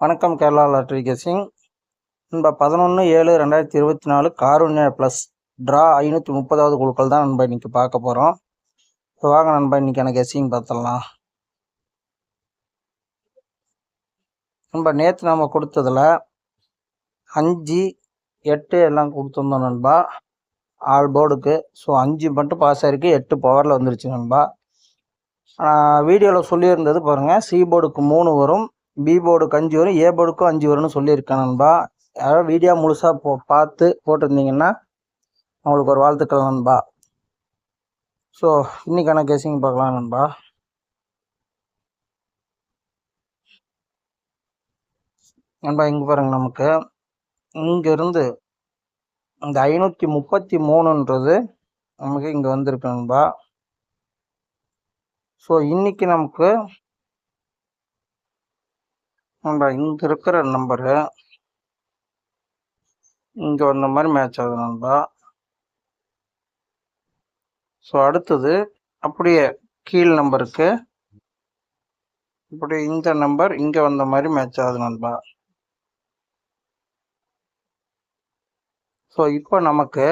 வணக்கம் Kerala lottery guessing. நண்பா 11/7/2024 Karunya plus draw 530வது குழுக்கள் தான் நண்பா இன்னைக்கு பார்க்க போகிறோம். வாங்க நண்பா இன்னைக்கான கெஸிங் பார்த்துடலாம். நண்பா நேற்று நம்ம கொடுத்ததில் 5, 8 எல்லாம் கொடுத்துருந்தோம் நண்பா ஆல் போர்டுக்கு. ஸோ 5 மட்டும் பாஸ் ஆகிருக்கு, 8 பவரில் வந்துருச்சு நண்பா. வீடியோவில் சொல்லியிருந்தது பாருங்கள், சி போர்டுக்கு 3 வரும், பி போர்டுக்கு 5 வரும், ஏ போர்டுக்கும் 5 வரும்னு சொல்லியிருக்கேன் நண்பா. யாராவது வீடியோ முழுசாக பார்த்து போட்டிருந்தீங்கன்னா அவங்களுக்கு ஒரு வாழ்த்துக்கள் நண்பா. ஸோ இன்னைக்கான கெஸிங் பார்க்கலாம் நண்பா. நண்பா இங்கே பாருங்க, நமக்கு இங்கேருந்து இந்த 533ன்றது நமக்கு இங்கே வந்திருக்கு நண்பா. ஸோ இன்னைக்கு நமக்கு நண்பா இங்கே இருக்கிற நம்பரு இங்கே வந்த மாதிரி மேட்ச் ஆகுது நண்பா. ஸோ அடுத்தது அப்படியே கீழ் நம்பருக்கு இப்படி இந்த நம்பர் இங்கே வந்த மாதிரி மேட்ச் ஆகுது நண்பா. ஸோ இப்போ நமக்கு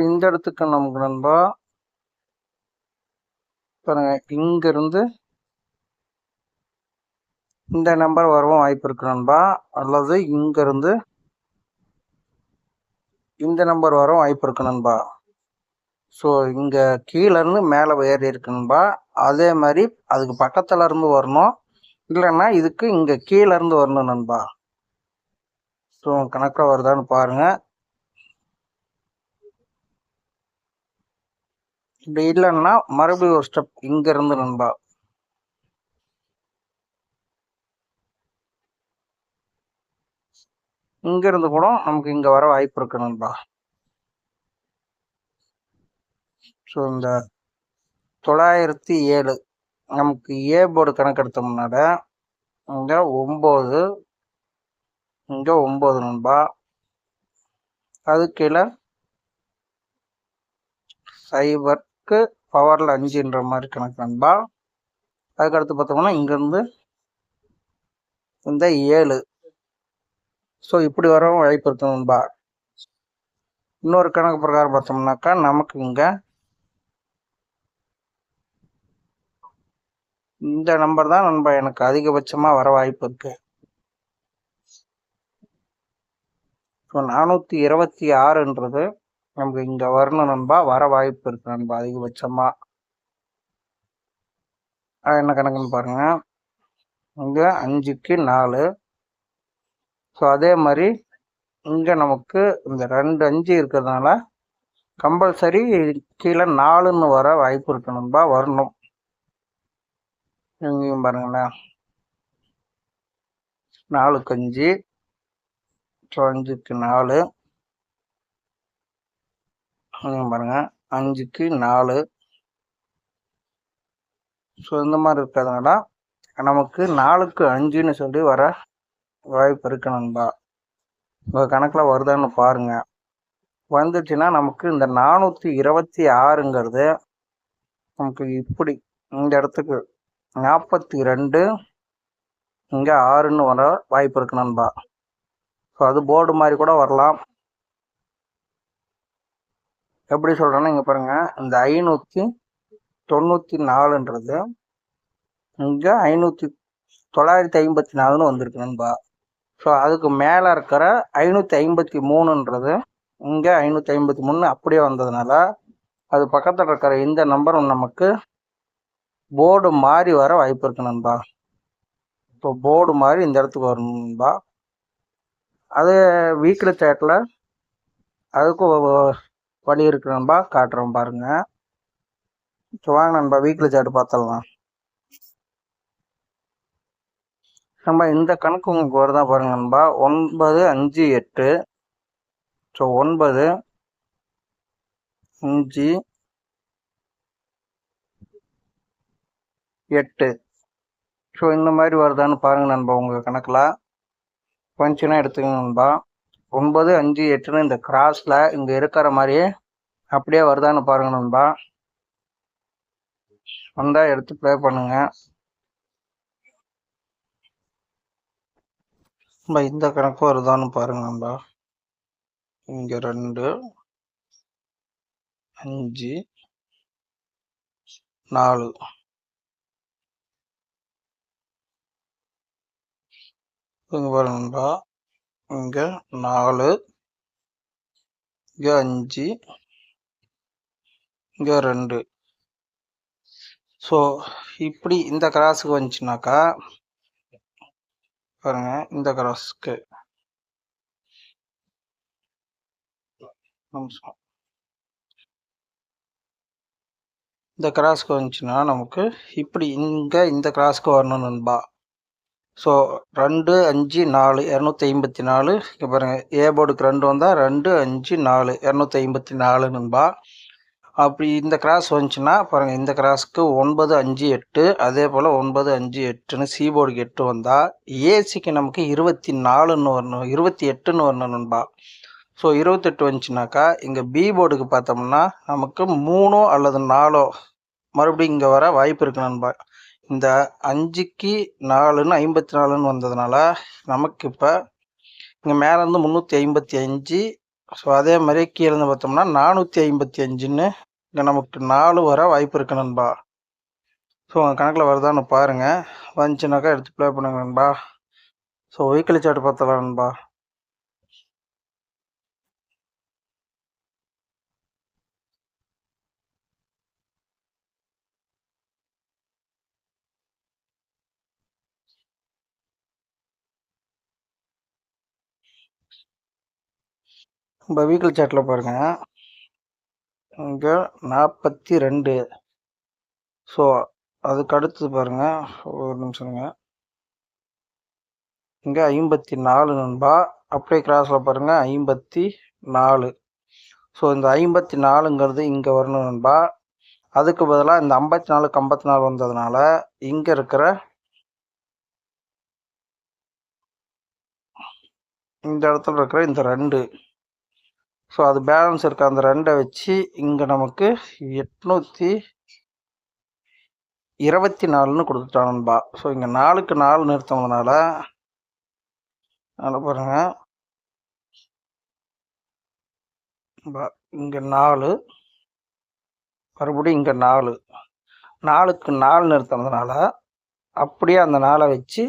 இந்த இடத்துக்கு நமக்கு நண்பா பாருங்க, இங்கிருந்து இந்த நம்பர் வரவும் வாய்ப்பு இருக்கு நண்பா, அல்லது இங்கிருந்து இந்த நம்பர் வரவும் வாய்ப்பு இருக்கு நண்பா. ஸோ இங்கே கீழேருந்து மேலே ஏறி இருக்கு நண்பா, அதே மாதிரி அதுக்கு பக்கத்துல இருந்து வரணும், இல்லைன்னா இதுக்கு இங்கே கீழேருந்து வரணும் நண்பா. ஸோ கணக்கில் வருதான்னு பாருங்க. இப்படி இல்லைன்னா மறுபடியும் ஒரு ஸ்டெப் இங்கிருந்து நண்பா. இங்கிருந்து கூட நமக்கு இங்கே வர வாய்ப்பு இருக்கு நண்பா. ஸோ இந்த 907 நமக்கு ஏ போர்டு கணக்கெடுத்தோம்னால இங்கே 9, இங்கே 9 நண்பா. அது கீழே 0க்கு பவரில் 5ன்ற மாதிரி கணக்கு நண்பா. அதுக்கடுத்து பார்த்தோம்னா இங்கேருந்து இந்த 7. ஸோ இப்படி வரவும் வாய்ப்பு இருக்கு நண்பா. இன்னொரு கணக்கு பிரகாரம் பார்த்தோம்னாக்கா நமக்கு இங்கே இந்த நம்பர் தான் நண்பா எனக்கு அதிகபட்சமாக வர வாய்ப்பு இருக்கு. ஸோ 426ன்றது நமக்கு இங்கே வரணும் நண்பா, வர வாய்ப்பு இருக்கு நண்பா அதிகபட்சமாக. என்ன கணக்குன்னு பாருங்க, இங்கே 5க்கு 4. ஸோ அதே மாதிரி இங்கே நமக்கு இந்த 2 5 இருக்கிறதுனால கம்பல்சரி கீழே 4ன்னு வர வாய்ப்பு இருக்கு நண்பா, வரணும். இங்கேயும் பாருங்களேன், 4க்கு 5, ஸோ 5க்கு 4, பாருங்க 5க்கு 4. ஸோ இந்த மாதிரி இருக்கிறதுனால நமக்கு 4க்கு 5ன்னு சொல்லி வர வாய்ப்பு இருக்கு நண்பா. உங்கள் கணக்கில் வருதான்னு பாருங்க. வந்துச்சுன்னா நமக்கு இந்த 426ங்கிறது நமக்கு இப்படி இந்த இடத்துக்கு 42, இங்கே 6ன்னு வர வாய்ப்பு இருக்கு நண்பா. ஸோ அது போர்டு மாதிரி கூட வரலாம். எப்படி சொல்கிறேன்னா இங்கே பாருங்க, இந்த 594ன்றது இங்கே 954ன்னு வந்திருக்கு நண்பா. ஸோ அதுக்கு மேலே இருக்கிற 553ன்றது இங்கே 553 அப்படியே வந்ததுனால அது பக்கத்தில் இருக்கிற இந்த நம்பரும் நமக்கு போர்டு மாறி வர வாய்ப்பு இருக்கு நண்பா. இப்போ போர்டு மாதிரி இந்த இடத்துக்கு வரணும் நண்பா. அது வீக்லி சேட்டில் அதுக்கும் வழி இருக்கு நண்பா, காட்டுறோம் பாருங்க. ஸோ வாங்க நண்பா வீக்லி சேட்டு பார்த்துடலாம். நம்ம இந்த கணக்கு உங்களுக்கு வருதா பாருங்க நண்பா, 9 5 8. ஸோ 9 5 8. ஸோ இந்த மாதிரி வருதான்னு பாருங்க நண்பா. உங்கள் கணக்கில் கொஞ்சம் எடுத்துக்கங்க நண்பா. 9 5 8ன்னு இந்த கிராஸில் இங்கே இருக்கிற மாதிரியே அப்படியே வருதான்னு பாருங்க நண்பா. வந்தால் எடுத்து ப்ளே பண்ணுங்க. நம்ம இந்த கணக்கு வருதான்னு பாருங்க. நம்ம இங்கே 2 5 4 இங்கே பாருங்கப்பா. இங்கே 4 இங்கே 5 இங்கே 2. ஸோ இப்படி இந்த கிராஸுக்கு வந்துச்சுனாக்கா பாருங்க, இந்த கிராஸுக்கு இந்த கிராஸ்க்கு வந்துச்சுன்னா நமக்கு இப்படி இங்கே இந்த கிராஸ்க்கு வரணும் நண்பா. ஸோ 2 5 4 254. இங்கே பாருங்கள், ஏ போர்டுக்கு 2 வந்தால் 2 5 4 254 நண்பா. அப்படி இந்த கிராஸ் வந்துச்சுன்னா பாருங்கள், இந்த கிராஸ்க்கு 9 5 8, அதே போல் 9 5 8ன்னு சி போர்டுக்கு 8 வந்தால் ஏசிக்கு நமக்கு 24ன்னு வரணும், 28ன்னு வரணும் நண்பா. ஸோ 28 வந்துச்சுனாக்கா இங்கே பி போர்டுக்கு பார்த்தோம்னா நமக்கு 3 அல்லது 4 மறுபடியும் இங்கே வர வாய்ப்பு இருக்கு நண்பா. இந்த 5க்கு 4ன்னு 54ன்னு வந்ததுனால நமக்கு இப்போ இங்கே மேலேருந்து 355. ஸோ அதே மாதிரி கீழேருந்து பார்த்தோம்னா 455ன்னு இங்கே நமக்கு 4 வர வாய்ப்பு இருக்கு நண்பா. ஸோ உங்கள் கணக்கில் வருதான்னு பாருங்கள். வந்துச்சுனாக்கா எடுத்து ப்ளே பண்ணுங்க நண்பா. ஸோ வீக்லி சார்ட் பார்த்தலாம் நண்பா. நம்ம வீக்லி சார்ட்டில் பாருங்கள், இங்கே 42. ஸோ அதுக்கு அடுத்தது பாருங்கள், ஒரு நிமிஷங்க, இங்கே 54 நண்பா. அப்படியே கிராஸில் பாருங்கள் 54. ஸோ இந்த 54ங்கிறது இங்கே வரணும் நண்பா. அதுக்கு பதிலாக இந்த 54க்கு 54 வந்ததுனால இங்கே இருக்கிற இந்த இடத்துல இருக்கிற இந்த 2, ஸோ அது பேலன்ஸ் இருக்க அந்த 2 வச்சு இங்கே நமக்கு 824ன்னு கொடுத்துட்டான் நண்பா. ஸோ இங்கே 4க்கு 4 நிறுத்தினதுனால அதில் பாருங்க, இங்கே 4 மறுபடியும் இங்கே 4க்கு 4 நிறுத்தினதுனால அப்படியே அந்த 4 வச்சு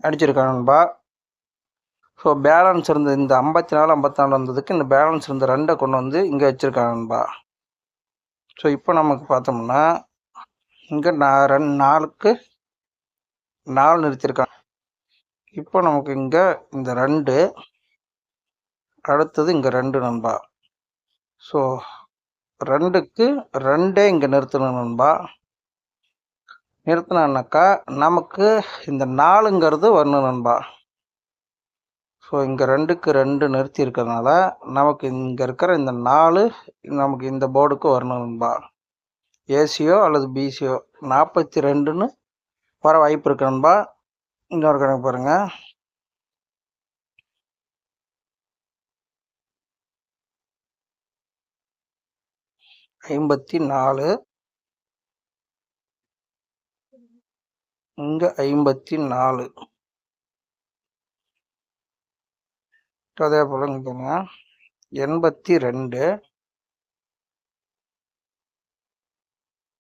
அடிச்சிருக்கான் நண்பா. ஸோ பேலன்ஸ் இருந்த இந்த 54 வந்ததுக்கு இந்த பேலன்ஸ் இருந்த 2 கொண்டு வந்து இங்கே வச்சுருக்காங்க நண்பா. ஸோ இப்போ நமக்கு பார்த்தோம்னா இங்கே 4க்கு 4 நிறுத்தியிருக்காங்க. இப்போ நமக்கு இங்கே இந்த 2 அடுத்தது இங்கே 2 நண்பா. ஸோ 2க்கு 2 இங்கே நிறுத்தணும் நண்பா. நிறுத்தினாக்கா நமக்கு இந்த 4ங்கிறது வரணும் நண்பா. ஸோ இங்கே 2க்கு 2 நிறுத்தி இருக்கிறதுனால நமக்கு இங்கே இருக்கிற இந்த 4 நமக்கு இந்த போர்டுக்கு வரணும் நண்பா. ஏசியோ அல்லது பிசியோ 42ன்னு வர வாய்ப்பு இருக்கு நண்பா. இன்னொரு கணக்கு பாருங்க, ஐம்பத்தி 4 இங்கே 54. அதே போல் இங்கே 82.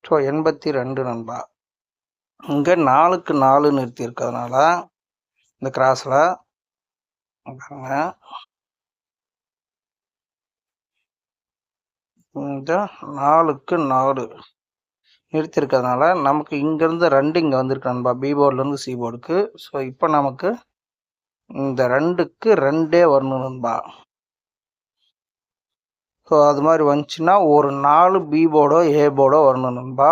ஸோ 82 நண்பா. இங்கே 4க்கு 4 நிறுத்தி இருக்கிறதுனால இந்த கிராஸில் இந்த 4க்கு 4 நிறுத்தி இருக்கிறதுனால நமக்கு இங்கேருந்து 2 இங்கே வந்திருக்கு நண்பா, பி போர்ட்லேருந்து சி போர்டுக்கு. ஸோ இப்போ நமக்கு இந்த 2க்கு 2 வரணும் நண்பா. ஸோ அது மாதிரி வந்துச்சுன்னா ஒரு 4 பி போர்டோ ஏ போர்டோ வரணும் நண்பா.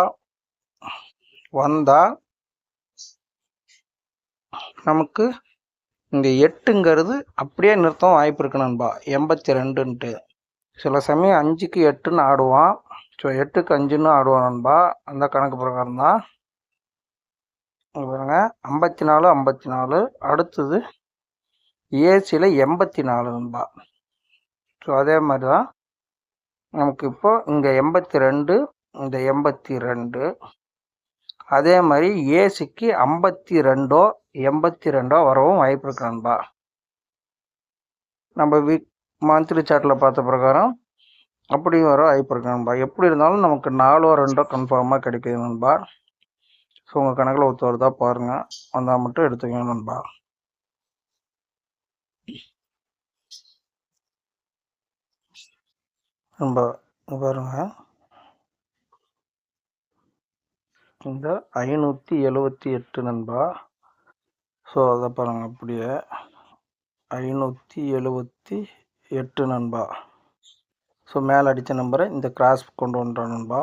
வந்தால் நமக்கு இங்கே 8ங்கிறது அப்படியே நிறுத்தம் வாய்ப்பு இருக்கு நண்பா, 82ன்ட்டு. சில சமயம் 5க்கு 8ன்னு ஆடுவான். ஸோ 8க்கு 5ன்னு ஆடுவான் நண்பா. அந்த கணக்கு பிரகாரம் தான் பாருங்க, 54 54. அடுத்தது ஏசியில் 84 நண்பா. ஸோ அதே மாதிரி தான் நமக்கு இப்போ இங்கே 82, இந்த 82. அதே மாதிரி ஏசிக்கு 52 82 வரவும் வாய்ப்பு இருக்கு நண்பா. நம்ம மந்த்லி சார்ட்டில் பார்த்த பிரகாரம் அப்படியும் வர வாய்ப்பு இருக்கு நண்பா. எப்படி இருந்தாலும் நமக்கு 4 2 கன்ஃபார்மாக கிடைக்குது நண்பா. ஸோ உங்கள் கணக்கில் ஒத்து வருதா பாருங்கள், வந்தால் மட்டும் எடுத்துக்கங்க நண்பா. நண்பா பாருங்க, இந்த 578 நண்பா. ஸோ அதை பாருங்கள், அப்படியே 578 நண்பா. ஸோ மேலே அடித்த நம்பரை இந்த கிராஸ் கொண்டு வந்துட்டோம் நண்பா.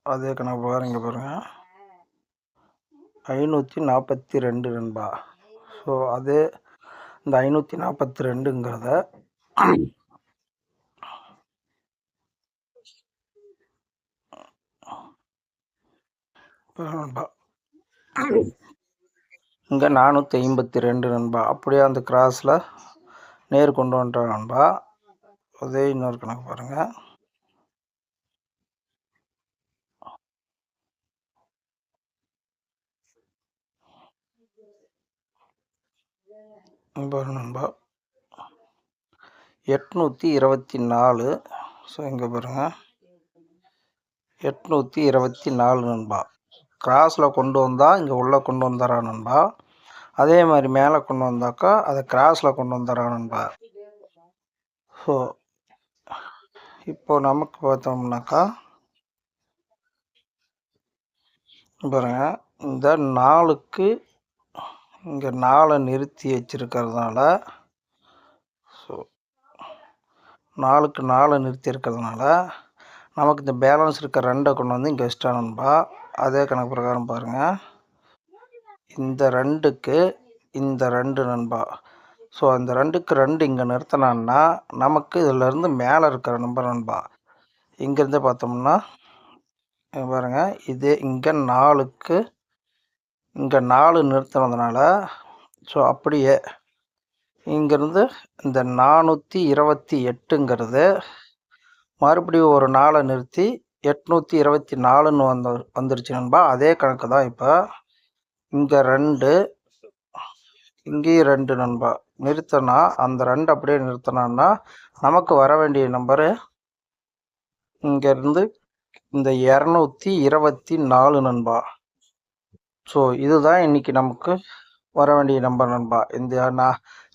அதே கணக்கு பாருங்க, இங்கே பாருங்கள் 542 நண்பா. ஸோ அதே இந்த 542ங்கிறத நண்பா இங்கே 452 நண்பா. அப்படியே அந்த கிராஸில் நேர் கொண்டு வந்துட்டோம் நண்பா. அதே இன்னொரு கணக்கு பாருங்கள், பாருங்க நண்பா 824. ஸோ இங்கே பாருங்கள் 824 நண்பா. கிராஸில் கொண்டு வந்தால் இங்கே உள்ளே கொண்டு வந்துடுறா நண்பா. அதே மாதிரி மேலே கொண்டு வந்தாக்கா அதை கிராஸில் கொண்டு வந்துடுறா நண்பா. ஸோ இப்போ நமக்கு பார்த்தோம்னாக்கா பாருங்க, இந்த 4க்கு இங்கே 4 நிறுத்தி வச்சிருக்கிறதுனால, ஸோ 4க்கு 4 நிறுத்தி இருக்கிறதுனால நமக்கு இந்த பேலன்ஸ் இருக்க 2 கொண்டு வந்து இங்கே வச்சிட்டா நண்பா. அதே கணக்கு பிரகாரம் பாருங்கள், இந்த 2க்கு இந்த 2 நண்பா. ஸோ அந்த 2க்கு 2 இங்கே நிறுத்தினான்னா நமக்கு இதிலேருந்து மேலே இருக்கிற நம்பர் நண்பா. இங்கேருந்து பார்த்தோம்னா பாருங்கள், இது இங்கே 4க்கு இங்கே 4 நிறுத்தினதுனால, ஸோ அப்படியே இங்கேருந்து இந்த 428ங்கிறது மறுபடியும் ஒரு 4 நிறுத்தி 824ன்னு வந்துருச்சு நண்பா. அதே கணக்கு தான். இப்போ இங்கே 2 இங்கேயும் 2 நண்பா நிறுத்தினா, அந்த 2 அப்படியே நிறுத்தினான்னா நமக்கு வர வேண்டிய நம்பரு இங்கேருந்து இந்த 224 நண்பா. ஸோ இதுதான் இன்னைக்கு நமக்கு வர வேண்டிய நம்பர் நண்பா. இந்த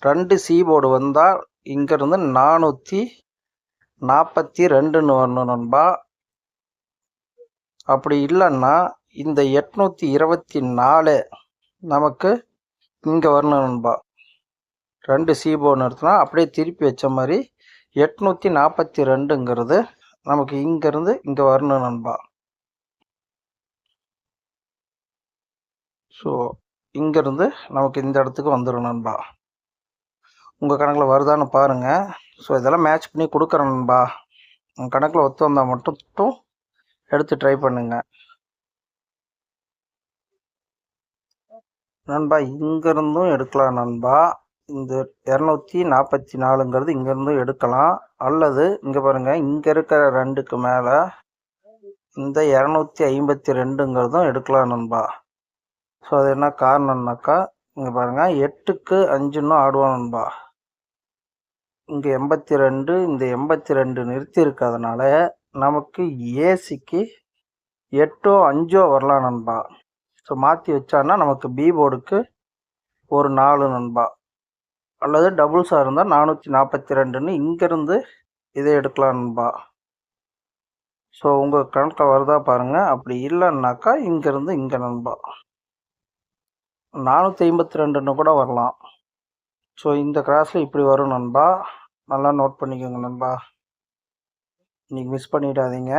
2 சி போர்டு வந்தால் இங்கேருந்து 442ன்னு வரணும் நண்பா. அப்படி இல்லைன்னா இந்த 824 நமக்கு இங்கே வரணும் நண்பா. 2 சி போர்டு நிறுத்தினா அப்படியே திருப்பி வச்ச மாதிரி 842ங்கிறது நமக்கு இங்கேருந்து இங்கே வரணும் நண்பா. ஸோ இங்கேருந்து நமக்கு இந்த இடத்துக்கு வந்துடும் நண்பா. உங்கள் கணக்கில் வருதான்னு பாருங்கள். ஸோ இதெல்லாம் மேட்ச் பண்ணி கொடுக்குறேன் நண்பா. உங்கள் கணக்கில் ஒத்து வந்தால் மட்டும் எடுத்து ட்ரை பண்ணுங்க நண்பா. இங்கேருந்தும் எடுக்கலாம் நண்பா. இந்த 244ங்கிறது இங்கேருந்தும் எடுக்கலாம். அல்லது இங்கே பாருங்கள், இங்கே இருக்கிற 2க்கு மேலே இந்த 252ங்கிறதும் எடுக்கலாம் நண்பா. ஸோ அது என்ன காரணம்னாக்கா, இங்கே பாருங்கள் 8க்கு 5ன்னு ஆடுவோம் நண்பா. இங்கே 82, இந்த 82 நிறுத்தி இருக்கிறதுனால நமக்கு ஏசிக்கு 8 5 வரலாம் நண்பா. ஸோ மாற்றி வச்சான்னா நமக்கு பி போர்டுக்கு ஒரு 4 நண்பா. அல்லது டபுள்ஸாக இருந்தால் 442ன்னு இங்கேருந்து இதை எடுக்கலாம் நண்பா. ஸோ உங்கள் கணக்கில் வருதா பாருங்கள். அப்படி இல்லைன்னாக்கா இங்கேருந்து இங்கே நண்பா 452ன்னு கூட வரலாம். ஸோ இந்த கிராஸில் இப்படி வரும் நண்பா. நல்லா நோட் பண்ணிக்கோங்க நண்பா, இன்னைக்கு மிஸ் பண்ணிடாதீங்க.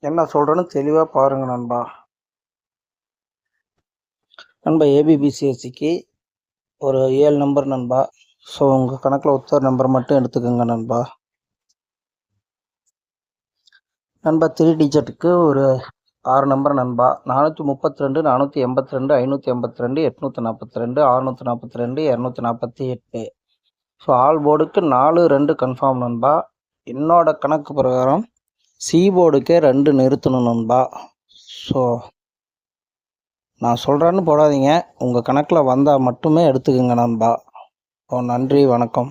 என்ன சொல்கிறேன்னு தெளிவாக பாருங்கள் நண்பா. நண்பா ஏபிபிசிஎஸ்சிக்கு ஒரு 7 நம்பர் நண்பா. ஸோ உங்கள் கணக்கில் ஒத்த நம்பர் மட்டும் எடுத்துக்கோங்க நண்பா. நண்பா 3 டிஜிட்டுக்கு ஒரு 6 நம்பர் நண்பா. 432, 482, 582, 842, 642, 248. ஸோ ஆல் போர்டுக்கு 4 2 கன்ஃபார்ம் நண்பா. என்னோட கணக்கு பிரகாரம் சி போர்டுக்கே 2 நிறுத்தணும் நண்பா. ஸோ நான் சொல்கிறேன்னு போடாதீங்க, உங்கள் கணக்கில் வந்தால் மட்டுமே எடுத்துக்கோங்க நண்பா. நன்றி, வணக்கம்.